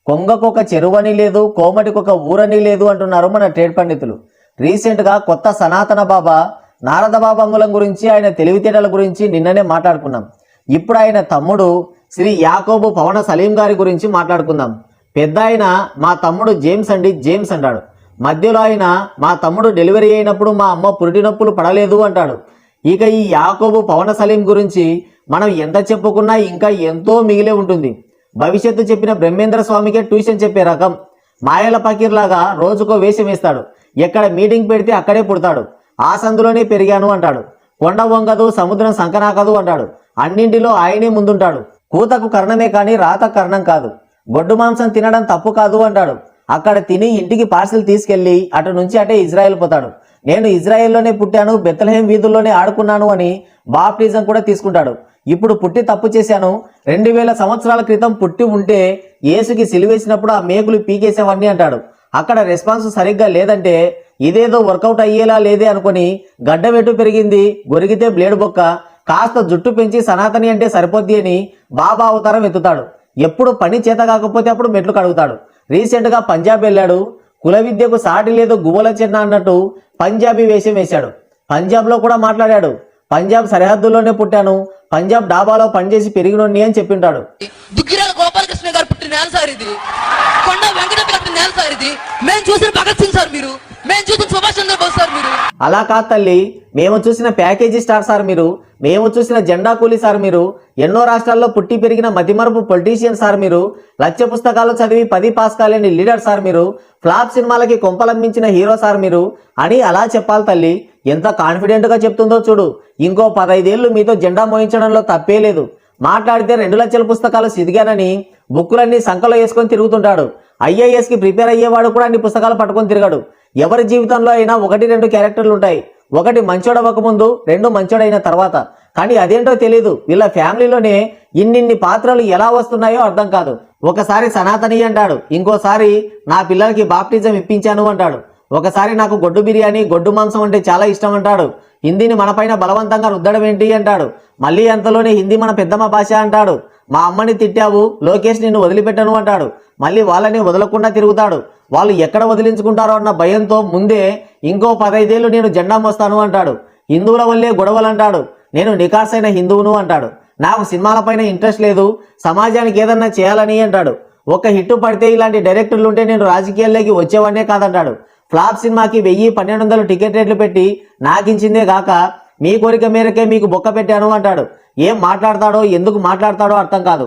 కొంగకొక చెరువని లేదు, కోమటికొక ఊరని లేదు అంటున్నారు మన ట్రేడ్ పండితులు. రీసెంట్గా కొత్త సనాతన బాబా నారద బాబా అంగుళం గురించి, ఆయన తెలివితేటల గురించి నిన్ననే మాట్లాడుకున్నాం. ఇప్పుడు ఆయన తమ్ముడు శ్రీ యాకోబు పవన సలీం గారి గురించి మాట్లాడుకుందాం. పెద్ద ఆయన మా తమ్ముడు జేమ్స్ అండి, జేమ్స్ అంటాడు. మధ్యలో ఆయన మా తమ్ముడు డెలివరీ అయినప్పుడు మా అమ్మ పురిటి నొప్పులు పడలేదు అంటాడు. ఇక ఈ యాకోబు పవన సలీం గురించి మనం ఎంత చెప్పుకున్నా ఇంకా ఎంతో మిగిలే ఉంటుంది. భవిష్యత్తు చెప్పిన బ్రహ్మేంద్ర స్వామికే ట్యూషన్ చెప్పే రకం. మాయల పకీర్ లాగా రోజుకో వేషం వేస్తాడు. ఎక్కడ మీటింగ్ పెడితే అక్కడే పుడతాడు. ఆ సందులోనే పెరిగాను అంటాడు. కొండ వంగదు, సముద్రం సంకనాకదు అంటాడు. అన్నింటిలో ఆయనే ముందుంటాడు. కూతకు కర్ణమే కానీ రాత కర్ణం కాదు. గొడ్డు మాంసం తినడం తప్పు కాదు అంటాడు. అక్కడ తిని ఇంటికి పార్సిల్ తీసుకెళ్లి అటు నుంచి అటే ఇజ్రాయెల్ పోతాడు. నేను ఇజ్రాయెల్లోనే పుట్టాను, బెత్లెహేం వీధుల్లోనే ఆడుకున్నాను అని బాప్టిజం కూడా తీసుకుంటాడు. ఇప్పుడు పుట్టి తప్పు చేశాను, 2000 సంవత్సరాల క్రితం పుట్టి ఉంటే యేసుకి సిలువేసినప్పుడు ఆ మేకులు పీకేసేవాడిని అంటాడు. అక్కడ రెస్పాన్స్ సరిగ్గా లేదంటే ఇదేదో వర్కౌట్ అయ్యేలా లేదే అనుకుని గడ్డమెట్టు పెరిగింది, గొరిగితే బ్లేడ్ బొక్క, కాస్త జుట్టు పెంచి సనాతని అంటే సరిపోద్ది అని బాబా అవతారం ఎత్తుతాడు. ఎప్పుడు పని చేత కాకపోతే అప్పుడు మెట్లు కడుగుతాడు. రీసెంట్గా పంజాబ్ వెళ్ళాడు. కుల విద్యకు సాటి లేదు గువ్వల చిన్న అన్నట్టు పంజాబీ వేషం వేశాడు. పంజాబ్లో కూడా మాట్లాడాడు. పంజాబ్ సరిహద్దుల్లోనే పుట్టాను, పంజాబ్ డాబాలో పనిచేసి పెరిగినోడిని అని చెప్పింటాడు. దుగ్గిరాల గోపాలకృష్ణ గారు పుట్టిన నేల సార్ ఇది, కొండ వెంకటప్ప గారి నేల సార్ ఇది. మేము చూసిన భగత్ సింగ్ సార్ మీరు, మేము చూసిన సుభాష్ చంద్రబోస్ సార్ మీరు. అలా కాదు తల్లి, మేము చూసిన ప్యాకేజీ స్టార్ సార్ మీరు, మేము చూసిన జెండా కూలీ సార్ మీరు, ఎన్నో రాష్ట్రాల్లో పుట్టి పెరిగిన మతిమరుపు పొలిటీషియన్ సార్ మీరు, లక్ష పుస్తకాలు చదివి 10 పాస్ కాలేని లీడర్ సార్ మీరు, ఫ్లాప్ సినిమాలకి కొంపలందించిన హీరో సార్ మీరు అని అలా చెప్పాలి తల్లి. ఎంత కాన్ఫిడెంట్ గా చెప్తుందో చూడు. ఇంకో 15 ఏళ్ళు మీతో జెండా మోయించడంలో తప్పే లేదు. మాట్లాడితే 2 లక్షల పుస్తకాలు సిదిగానని బుక్కులన్నీ సంకలో వేసుకొని తిరుగుతుంటాడు. IAS కి ప్రిపేర్ అయ్యేవాడు కూడా అన్ని పుస్తకాలు పట్టుకొని తిరగడు. ఎవరి జీవితంలో అయినా 1-2 క్యారెక్టర్లు ఉంటాయి. ఒకటి మంచోడవక ముందు, 2 మంచోడైన తర్వాత. కానీ అదేంటో తెలియదు. వీళ్ళ ఫ్యామిలీలోనే ఇన్నిన్ని పాత్రలు ఎలా వస్తున్నాయో అర్థం కాదు. ఒకసారి సనాతని అంటాడు, ఇంకోసారి నా పిల్లలకి బాప్టిజం ఇప్పించాను అంటాడు, ఒకసారి నాకు గొడ్డు బిర్యానీ, గొడ్డు మాంసం అంటే చాలా ఇష్టం అంటాడు, హిందీని మనపైన బలవంతంగా రుద్దడం ఏంటి అంటాడు, మళ్ళీ అంతలోనే హిందీ మన పెద్దమ్మ భాష అంటాడు, మా అమ్మని తిట్టావు, లోకేష్ నిన్ను వదిలిపెట్టను అంటాడు, మళ్ళీ వాళ్ళని వదలకుండా తిరుగుతాడు. వాళ్ళు ఎక్కడ వదిలించుకుంటారో అన్న భయంతో ముందే ఇంకో 15 ఏళ్ళు నేను జెండా మోస్తాను అంటాడు. హిందువుల వల్లే గొడవలు అంటాడు. నేను నికార్సైన హిందువును అంటాడు. నాకు సినిమాలపైన ఇంట్రెస్ట్ లేదు, సమాజానికి ఏదన్నా చేయాలని అంటాడు. ఒక హిట్ పడితే ఇలాంటి డైరెక్టర్లు ఉంటే నేను రాజకీయాల్లోకి వచ్చేవాడినే కాదంటాడు. ఫ్లాప్ సినిమాకి 1000-1200 టికెట్ రేట్లు పెట్టి నాకించిందే గాక మీ కోరిక మేరకే మీకు బొక్క పెట్టాను అంటాడు. ఏం మాట్లాడతాడో, ఎందుకు మాట్లాడతాడో అర్థం కాదు.